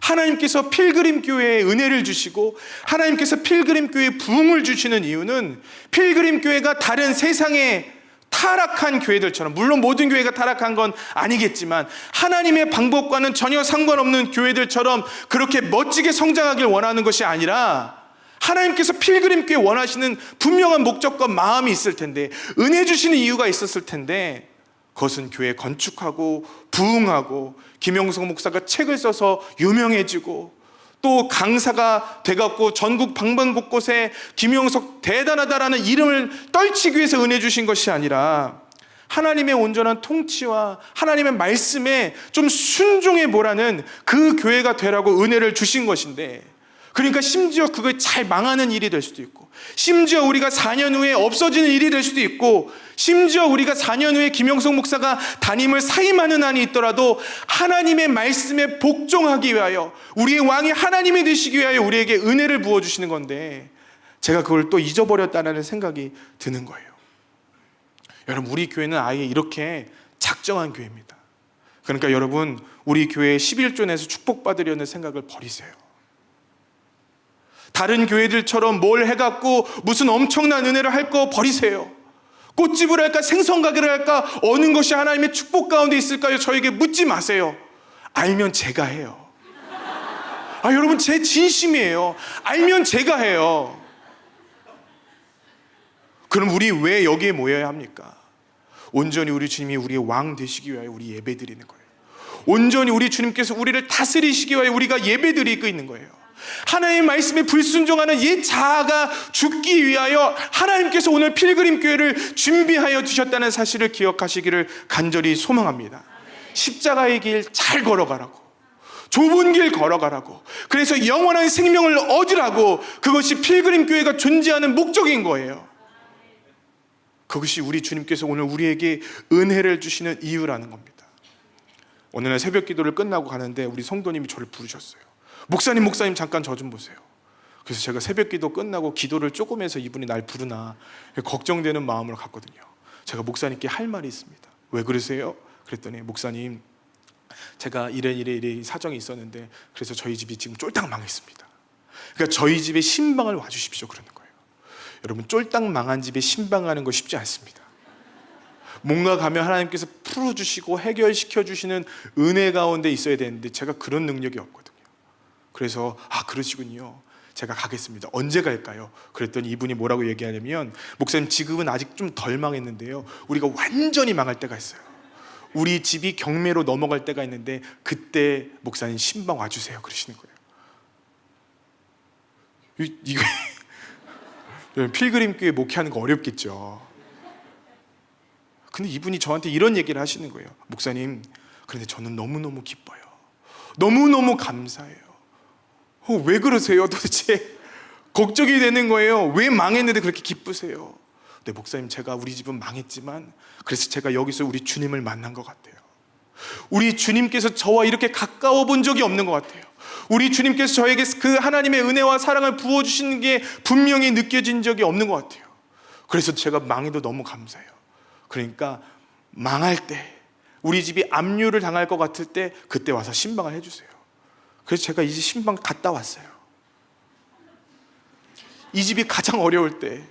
하나님께서 필그림 교회에 은혜를 주시고 하나님께서 필그림 교회에 부흥을 주시는 이유는, 필그림 교회가 다른 세상의 타락한 교회들처럼, 물론 모든 교회가 타락한 건 아니겠지만 하나님의 방법과는 전혀 상관없는 교회들처럼 그렇게 멋지게 성장하길 원하는 것이 아니라, 하나님께서 필그림 교회 원하시는 분명한 목적과 마음이 있을 텐데, 은혜 주시는 이유가 있었을 텐데, 그것은 교회 건축하고 부흥하고 김영석 목사가 책을 써서 유명해지고 또 강사가 돼갖고 전국 방방곳곳에 김영석 대단하다라는 이름을 떨치기 위해서 은혜 주신 것이 아니라, 하나님의 온전한 통치와 하나님의 말씀에 좀 순종해 보라는 그 교회가 되라고 은혜를 주신 것인데, 그러니까 심지어 그게 잘 망하는 일이 될 수도 있고, 심지어 우리가 4년 후에 없어지는 일이 될 수도 있고, 심지어 우리가 4년 후에 김영석 목사가 담임을 사임하는 한이 있더라도 하나님의 말씀에 복종하기 위하여, 우리의 왕이 하나님이 되시기 위하여 우리에게 은혜를 부어주시는 건데, 제가 그걸 또 잊어버렸다는 생각이 드는 거예요. 여러분, 우리 교회는 아예 이렇게 작정한 교회입니다. 그러니까 여러분, 우리 교회 11조 내서 축복받으려는 생각을 버리세요. 다른 교회들처럼 뭘 해갖고 무슨 엄청난 은혜를 할 거 버리세요. 꽃집을 할까 생선 가게를 할까 어느 것이 하나님의 축복 가운데 있을까요? 저에게 묻지 마세요. 알면 제가 해요. 여러분, 제 진심이에요. 알면 제가 해요. 그럼 우리 왜 여기에 모여야 합니까? 온전히 우리 주님이 우리의 왕 되시기 위하여 우리 예배 드리는 거예요. 온전히 우리 주님께서 우리를 다스리시기 위하여 우리가 예배 드리고 있는 거예요. 하나님의 말씀에 불순종하는 옛 자아가 죽기 위하여 하나님께서 오늘 필그림 교회를 준비하여 두셨다는 사실을 기억하시기를 간절히 소망합니다. 십자가의 길 잘 걸어가라고, 좁은 길 걸어가라고, 그래서 영원한 생명을 얻으라고, 그것이 필그림 교회가 존재하는 목적인 거예요. 그것이 우리 주님께서 오늘 우리에게 은혜를 주시는 이유라는 겁니다. 어느 날 새벽 기도를 끝나고 가는데 우리 성도님이 저를 부르셨어요. 목사님 잠깐 저 좀 보세요. 그래서 제가 새벽 기도 끝나고 기도를 조금 해서 이분이 날 부르나 걱정되는 마음으로 갔거든요. 제가 목사님께 할 말이 있습니다. 왜 그러세요? 그랬더니, 목사님, 제가 이래 사정이 있었는데 그래서 저희 집이 지금 쫄딱 망했습니다. 그러니까 저희 집에 신방을 와주십시오 그러는 거예요. 여러분, 쫄딱 망한 집에 신방하는 거 쉽지 않습니다. 뭔가 가면 하나님께서 풀어주시고 해결시켜주시는 은혜 가운데 있어야 되는데 제가 그런 능력이 없거든요. 그래서 그러시군요. 제가 가겠습니다. 언제 갈까요? 그랬더니 이분이 뭐라고 얘기하냐면, 목사님, 지금은 아직 좀 덜 망했는데요, 우리가 완전히 망할 때가 있어요. 우리 집이 경매로 넘어갈 때가 있는데 그때 목사님 신방 와주세요 그러시는 거예요. 이거 필그림 교회 목회하는 거 어렵겠죠. 근데 이분이 저한테 이런 얘기를 하시는 거예요. 목사님, 그런데 저는 너무너무 기뻐요. 너무너무 감사해요. 왜 그러세요 도대체? 걱정이 되는 거예요. 왜 망했는데 그렇게 기쁘세요? 네, 목사님, 제가 우리 집은 망했지만 그래서 제가 여기서 우리 주님을 만난 것 같아요. 우리 주님께서 저와 이렇게 가까워 본 적이 없는 것 같아요. 우리 주님께서 저에게 그 하나님의 은혜와 사랑을 부어주시는 게 분명히 느껴진 적이 없는 것 같아요. 그래서 제가 망해도 너무 감사해요. 그러니까 망할 때, 우리 집이 압류를 당할 것 같을 때 그때 와서 신방을 해주세요. 그래서 제가 이 집 신방 갔다 왔어요. 이 집이 가장 어려울 때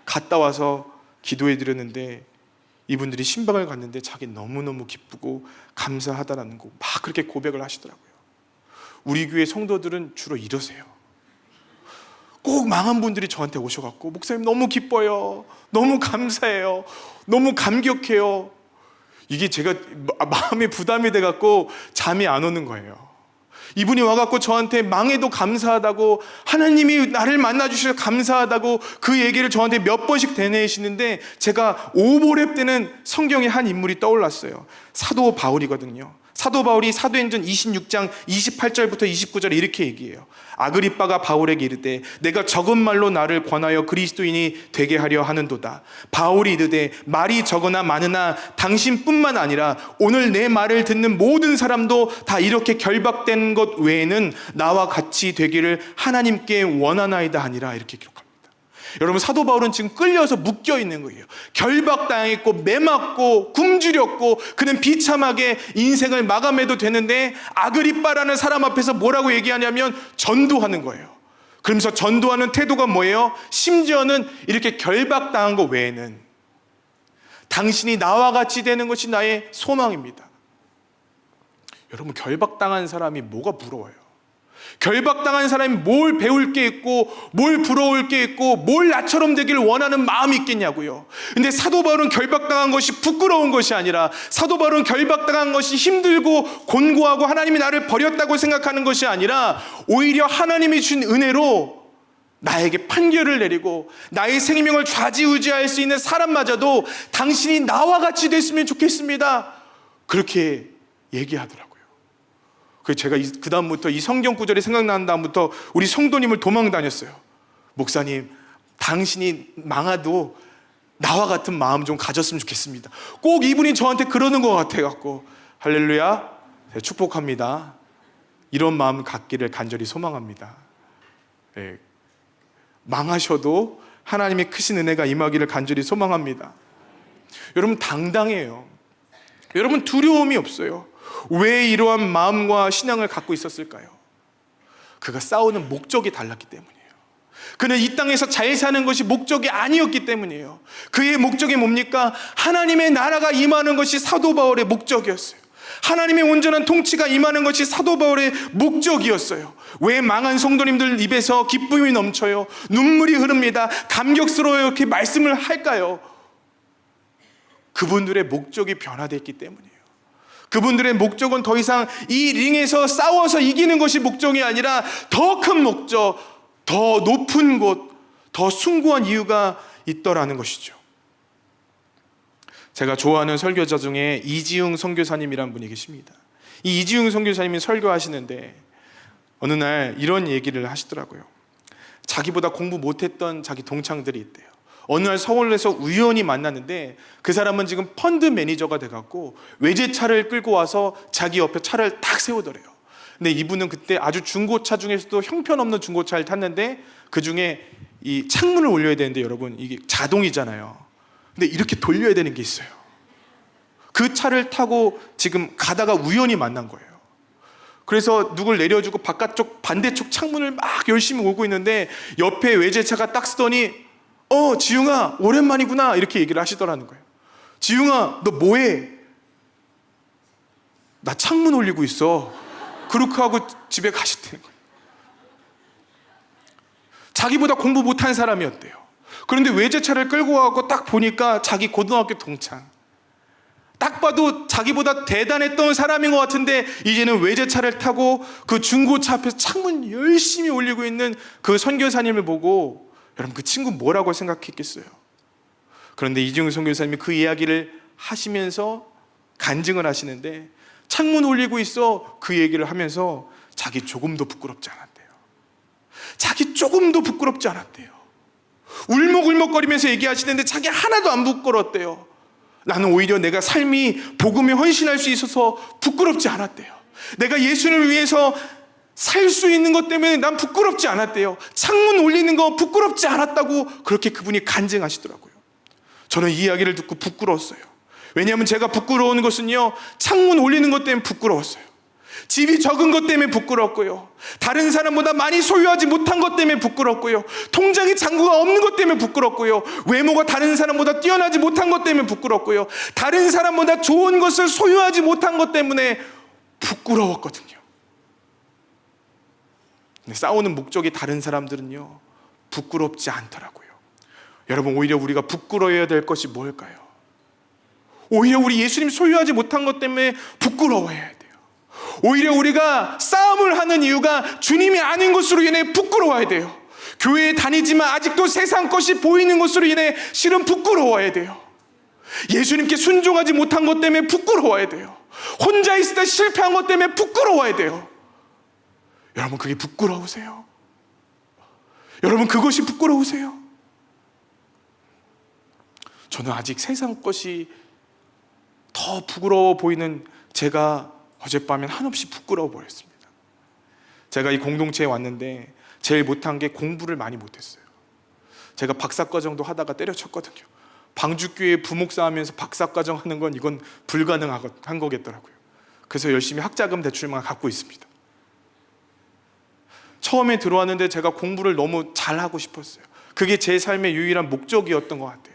갔다 와서 기도해 드렸는데 이분들이 신방을 갔는데 자기 너무너무 기쁘고 감사하다라는 거 막 그렇게 고백을 하시더라고요. 우리 교회 성도들은 주로 이러세요. 꼭 망한 분들이 저한테 오셔갖고 목사님 너무 기뻐요, 너무 감사해요, 너무 감격해요. 이게 제가 마음에 부담이 돼갖고 잠이 안 오는 거예요. 이분이 와갖고 저한테 망해도 감사하다고, 하나님이 나를 만나주셔서 감사하다고 그 얘기를 저한테 몇 번씩 되뇌시는데 제가 오보랩 때는 성경의 한 인물이 떠올랐어요. 사도 바울이거든요. 사도 바울이 사도행전 26장 28절부터 29절에 이렇게 얘기해요. 아그리빠가 바울에게 이르되 내가 적은 말로 나를 권하여 그리스도인이 되게 하려 하는도다. 바울이 이르되 말이 적으나 많으나 당신뿐만 아니라 오늘 내 말을 듣는 모든 사람도 다 이렇게 결박된 것 외에는 나와 같이 되기를 하나님께 원하나이다 하니라. 이렇게 기록합니다. 여러분, 사도 바울은 지금 끌려서 묶여 있는 거예요. 결박당했고 매맞고 굶주렸고 그는 비참하게 인생을 마감해도 되는데 아그리빠라는 사람 앞에서 뭐라고 얘기하냐면 전도하는 거예요. 그러면서 전도하는 태도가 뭐예요? 심지어는 이렇게 결박당한 것 외에는 당신이 나와 같이 되는 것이 나의 소망입니다. 여러분, 결박당한 사람이 뭐가 부러워요? 결박당한 사람이 뭘 배울 게 있고 뭘 부러울 게 있고 뭘 나처럼 되기를 원하는 마음이 있겠냐고요. 근데 사도 바울은 결박당한 것이 부끄러운 것이 아니라, 사도 바울은 결박당한 것이 힘들고 곤고하고 하나님이 나를 버렸다고 생각하는 것이 아니라 오히려 하나님이 준 은혜로 나에게 판결을 내리고 나의 생명을 좌지우지할 수 있는 사람마저도 당신이 나와 같이 됐으면 좋겠습니다, 그렇게 얘기하더라고요. 그래서 제가 그 다음부터 이 성경 구절이 생각나는 다음부터 우리 성도님을 도망 다녔어요. 목사님, 당신이 망해도 나와 같은 마음 좀 가졌으면 좋겠습니다. 꼭 이분이 저한테 그러는 것 같아갖고 할렐루야, 축복합니다. 이런 마음 갖기를 간절히 소망합니다. 네. 망하셔도 하나님의 크신 은혜가 임하기를 간절히 소망합니다. 여러분, 당당해요. 여러분, 두려움이 없어요. 왜 이러한 마음과 신앙을 갖고 있었을까요? 그가 싸우는 목적이 달랐기 때문이에요. 그는 이 땅에서 잘 사는 것이 목적이 아니었기 때문이에요. 그의 목적이 뭡니까? 하나님의 나라가 임하는 것이 사도 바울의 목적이었어요. 하나님의 온전한 통치가 임하는 것이 사도 바울의 목적이었어요. 왜 망한 성도님들 입에서 기쁨이 넘쳐요? 눈물이 흐릅니다. 감격스러워요. 이렇게 말씀을 할까요? 그분들의 목적이 변화됐기 때문이에요. 그분들의 목적은 더 이상 이 링에서 싸워서 이기는 것이 목적이 아니라 더 큰 목적, 더 높은 곳, 더 숭고한 이유가 있더라는 것이죠. 제가 좋아하는 설교자 중에 이지웅 선교사님이라는 분이 계십니다. 이 이지웅 선교사님이 설교하시는데 어느 날 이런 얘기를 하시더라고요. 자기보다 공부 못했던 자기 동창들이 있대요. 어느 날 서울에서 우연히 만났는데 그 사람은 지금 펀드 매니저가 돼갖고 외제차를 끌고 와서 자기 옆에 차를 딱 세우더래요. 근데 이분은 그때 아주 중고차 중에서도 형편없는 중고차를 탔는데 그 중에 이 창문을 올려야 되는데 여러분, 이게 자동이잖아요. 근데 이렇게 돌려야 되는 게 있어요. 그 차를 타고 지금 가다가 우연히 만난 거예요. 그래서 누굴 내려주고 바깥쪽 반대쪽 창문을 막 열심히 오고 있는데 옆에 외제차가 딱 쓰더니 지웅아, 오랜만이구나, 이렇게 얘기를 하시더라는 거예요. 지웅아, 너 뭐해? 나 창문 올리고 있어. 그렇게 하고 집에 가셨다는 거예요. 자기보다 공부 못한 사람이었대요. 그런데 외제차를 끌고 가고 딱 보니까 자기 고등학교 동창, 딱 봐도 자기보다 대단했던 사람인 것 같은데 이제는 외제차를 타고 그 중고차 앞에서 창문 열심히 올리고 있는 그 선교사님을 보고 여러분, 그 친구 뭐라고 생각했겠어요? 그런데 이지웅 선교사님이 그 이야기를 하시면서 간증을 하시는데 창문 올리고 있어. 그 얘기를 하면서 자기 조금도 부끄럽지 않았대요. 자기 조금도 부끄럽지 않았대요. 울먹울먹거리면서 얘기하시는데 자기 하나도 안 부끄러웠대요. 나는 오히려 내가 삶이 복음에 헌신할 수 있어서 부끄럽지 않았대요. 내가 예수님을 위해서 살 수 있는 것 때문에 난 부끄럽지 않았대요. 창문 올리는 거 부끄럽지 않았다고 그렇게 그분이 간증하시더라고요. 저는 이 이야기를 듣고 부끄러웠어요. 왜냐하면 제가 부끄러운 것은요, 창문 올리는 것 때문에 부끄러웠어요. 집이 적은 것 때문에 부끄럽고요, 다른 사람보다 많이 소유하지 못한 것 때문에 부끄럽고요, 통장에 잔고가 없는 것 때문에 부끄럽고요, 외모가 다른 사람보다 뛰어나지 못한 것 때문에 부끄럽고요, 다른 사람보다 좋은 것을 소유하지 못한 것 때문에 부끄러웠거든요. 근데 싸우는 목적이 다른 사람들은요, 부끄럽지 않더라고요. 여러분, 오히려 우리가 부끄러워야 될 것이 뭘까요? 오히려 우리 예수님 소유하지 못한 것 때문에 부끄러워해야 돼요. 오히려 우리가 싸움을 하는 이유가 주님이 아닌 것으로 인해 부끄러워야 돼요. 교회에 다니지만 아직도 세상 것이 보이는 것으로 인해 실은 부끄러워야 돼요. 예수님께 순종하지 못한 것 때문에 부끄러워야 돼요. 혼자 있을 때 실패한 것 때문에 부끄러워야 돼요. 여러분, 그게 부끄러우세요? 여러분, 그것이 부끄러우세요? 저는 아직 세상 것이 더 부끄러워 보이는 제가 어젯밤엔 한없이 부끄러워 보였습니다. 제가 이 공동체에 왔는데 제일 못한 게 공부를 많이 못했어요. 제가 박사과정도 하다가 때려쳤거든요. 방주교회 부목사 하면서 박사과정 하는 건 이건 불가능한 거겠더라고요. 그래서 열심히 학자금 대출만 갖고 있습니다. 처음에 들어왔는데 제가 공부를 너무 잘하고 싶었어요. 그게 제 삶의 유일한 목적이었던 것 같아요.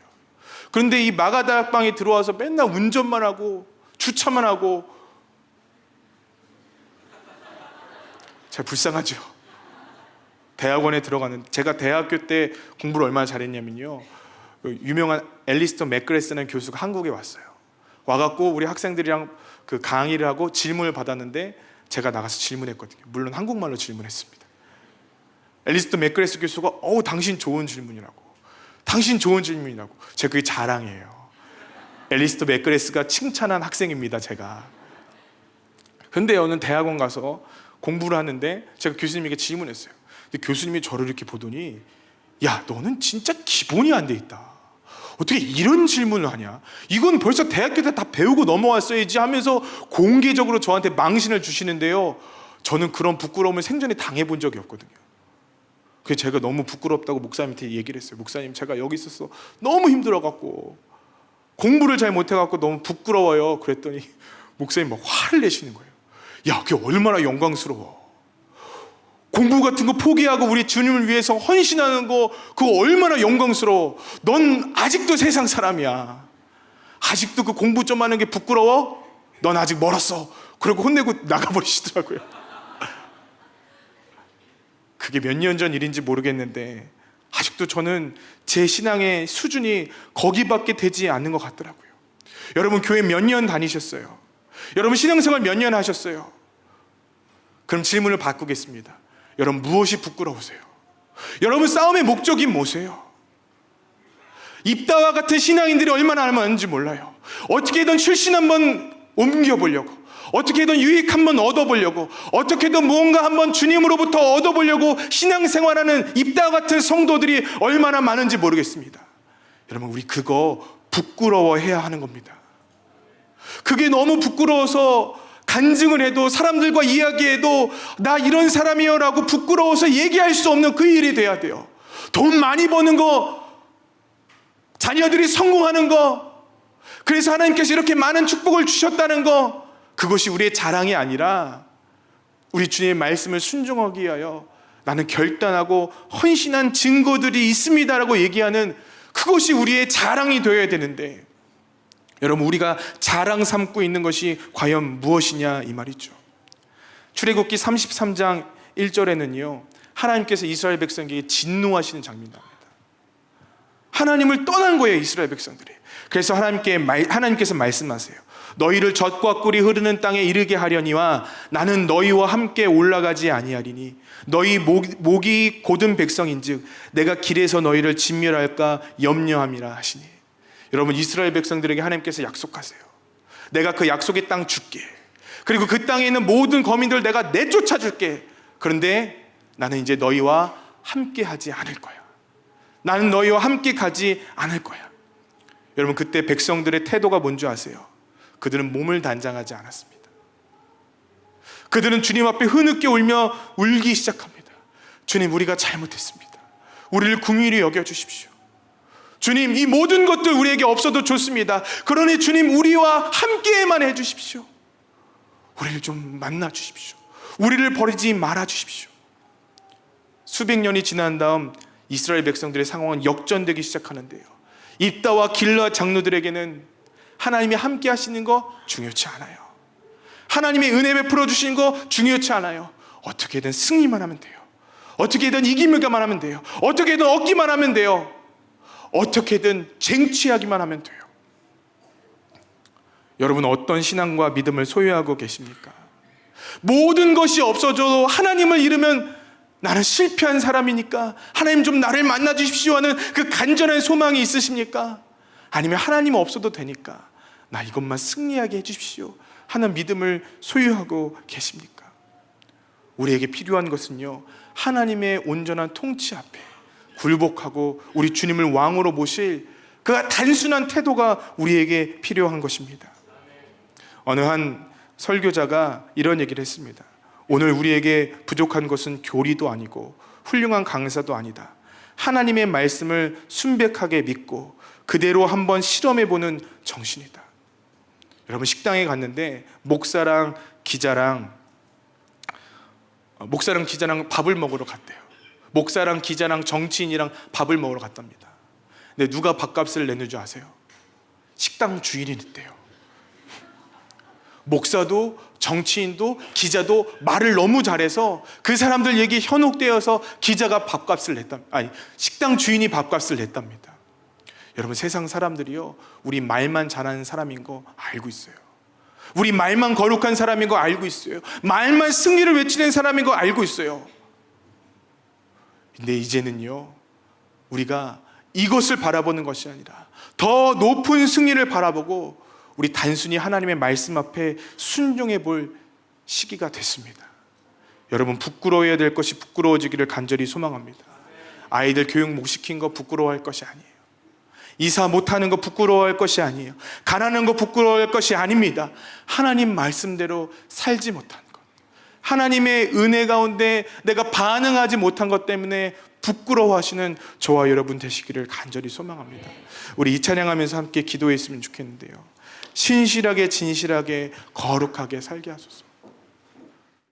그런데 이 마가다락방에 들어와서 맨날 운전만 하고 주차만 하고, 잘 불쌍하죠. 대학원에 들어가는, 제가 대학교 때 공부를 얼마나 잘했냐면요, 유명한 앨리스터 맥그레스라는 교수가 한국에 왔어요. 와갖고 우리 학생들이랑 그 강의를 하고 질문을 받았는데 제가 나가서 질문했거든요. 물론 한국말로 질문했습니다. 앨리스터 맥그레스 교수가 당신 좋은 질문이라고, 당신 좋은 질문이라고. 제가 그게 자랑이에요. 앨리스터 맥그레스가 칭찬한 학생입니다, 제가. 근데 어느 대학원 가서 공부를 하는데 제가 교수님에게 질문했어요. 근데 교수님이 저를 이렇게 보더니, 야, 너는 진짜 기본이 안 돼 있다. 어떻게 이런 질문을 하냐? 이건 벌써 대학교 때 다 배우고 넘어왔어야지 하면서 공개적으로 저한테 망신을 주시는데요, 저는 그런 부끄러움을 생전에 당해본 적이 없거든요. 그래서 제가 너무 부끄럽다고 목사님한테 얘기를 했어요. 목사님, 제가 여기 있어서 너무 힘들어갖고 공부를 잘 못해갖고 너무 부끄러워요. 그랬더니 목사님 막 화를 내시는 거예요. 야, 그게 얼마나 영광스러워. 공부 같은 거 포기하고 우리 주님을 위해서 헌신하는 거, 그거 얼마나 영광스러워. 넌 아직도 세상 사람이야. 아직도 그 공부 좀 하는 게 부끄러워? 넌 아직 멀었어. 그러고 혼내고 나가버리시더라고요. 그게 몇 년 전 일인지 모르겠는데 아직도 저는 제 신앙의 수준이 거기밖에 되지 않는 것 같더라고요. 여러분, 교회 몇 년 다니셨어요? 여러분, 신앙생활 몇 년 하셨어요? 그럼 질문을 바꾸겠습니다. 여러분, 무엇이 부끄러우세요? 여러분, 싸움의 목적이 뭐세요? 입다와 같은 신앙인들이 얼마나 많은지 몰라요. 어떻게든 출신 한번 옮겨보려고, 어떻게든 유익 한번 얻어보려고, 어떻게든 무언가 한번 주님으로부터 얻어보려고 신앙생활하는 입다와 같은 성도들이 얼마나 많은지 모르겠습니다. 여러분, 우리 그거 부끄러워해야 하는 겁니다. 그게 너무 부끄러워서 간증을 해도, 사람들과 이야기해도 나 이런 사람이요 라고 부끄러워서 얘기할 수 없는 그 일이 돼야 돼요. 돈 많이 버는 거, 자녀들이 성공하는 거, 그래서 하나님께서 이렇게 많은 축복을 주셨다는 거, 그것이 우리의 자랑이 아니라 우리 주님의 말씀을 순종하기 위하여 나는 결단하고 헌신한 증거들이 있습니다라고 얘기하는, 그것이 우리의 자랑이 되어야 되는데, 여러분, 우리가 자랑 삼고 있는 것이 과연 무엇이냐 이 말이죠. 출애굽기 33장 1절에는요 하나님께서 이스라엘 백성에게 진노하시는 장면이 나옵니다. 하나님을 떠난 거예요, 이스라엘 백성들이. 그래서 하나님께서 말씀하세요. 너희를 젖과 꿀이 흐르는 땅에 이르게 하려니와 나는 너희와 함께 올라가지 아니하리니 너희 목이 곧은 백성인즉 내가 길에서 너희를 진멸할까 염려함이라 하시니. 여러분, 이스라엘 백성들에게 하나님께서 약속하세요. 내가 그 약속의 땅 줄게. 그리고 그 땅에 있는 모든 거민들을 내가 내쫓아 줄게. 그런데 나는 이제 너희와 함께 하지 않을 거야. 나는 너희와 함께 가지 않을 거야. 여러분, 그때 백성들의 태도가 뭔지 아세요? 그들은 몸을 단장하지 않았습니다. 그들은 주님 앞에 흐느껴 울며 울기 시작합니다. 주님, 우리가 잘못했습니다. 우리를 긍휼히 여겨주십시오. 주님, 이 모든 것들 우리에게 없어도 좋습니다. 그러니 주님, 우리와 함께만 해주십시오. 우리를 좀 만나주십시오. 우리를 버리지 말아주십시오. 수백 년이 지난 다음 이스라엘 백성들의 상황은 역전되기 시작하는데요, 입다와 길르앗 장로들에게는 하나님이 함께 하시는 거 중요치 않아요. 하나님의 은혜 베풀어 주시는 거 중요치 않아요. 어떻게든 승리만 하면 돼요. 어떻게든 이기기만 하면 돼요. 어떻게든 얻기만 하면 돼요. 어떻게든 쟁취하기만 하면 돼요. 여러분, 어떤 신앙과 믿음을 소유하고 계십니까? 모든 것이 없어져도 하나님을 잃으면 나는 실패한 사람이니까 하나님 좀 나를 만나 주십시오 하는 그 간절한 소망이 있으십니까? 아니면 하나님 없어도 되니까 나 이것만 승리하게 해주십시오 하는 믿음을 소유하고 계십니까? 우리에게 필요한 것은요, 하나님의 온전한 통치 앞에 굴복하고 우리 주님을 왕으로 모실 그 단순한 태도가 우리에게 필요한 것입니다. 어느 한 설교자가 이런 얘기를 했습니다. 오늘 우리에게 부족한 것은 교리도 아니고 훌륭한 강사도 아니다. 하나님의 말씀을 순백하게 믿고 그대로 한번 실험해보는 정신이다. 여러분, 식당에 갔는데 목사랑 기자랑 밥을 먹으러 갔대요. 목사랑 기자랑 정치인이랑 밥을 먹으러 갔답니다. 근데 누가 밥값을 내는 줄 아세요? 식당 주인이 냈대요. 목사도 정치인도 기자도 말을 너무 잘해서 그 사람들 얘기에 현혹되어서 기자가 밥값을 식당 주인이 밥값을 냈답니다. 여러분, 세상 사람들이요, 우리 말만 잘하는 사람인 거 알고 있어요. 우리 말만 거룩한 사람인 거 알고 있어요. 말만 승리를 외치는 사람인 거 알고 있어요. 근데 이제는요, 우리가 이것을 바라보는 것이 아니라 더 높은 승리를 바라보고 우리 단순히 하나님의 말씀 앞에 순종해 볼 시기가 됐습니다. 여러분, 부끄러워해야 될 것이 부끄러워지기를 간절히 소망합니다. 아이들 교육 못 시킨 거 부끄러워할 것이 아니에요. 이사 못하는 거 부끄러워할 것이 아니에요. 가난한 거 부끄러워할 것이 아닙니다. 하나님 말씀대로 살지 못한 것, 하나님의 은혜 가운데 내가 반응하지 못한 것 때문에 부끄러워하시는 저와 여러분 되시기를 간절히 소망합니다. 우리 이 찬양하면서 함께 기도했으면 좋겠는데요, 신실하게 진실하게 거룩하게 살게 하소서.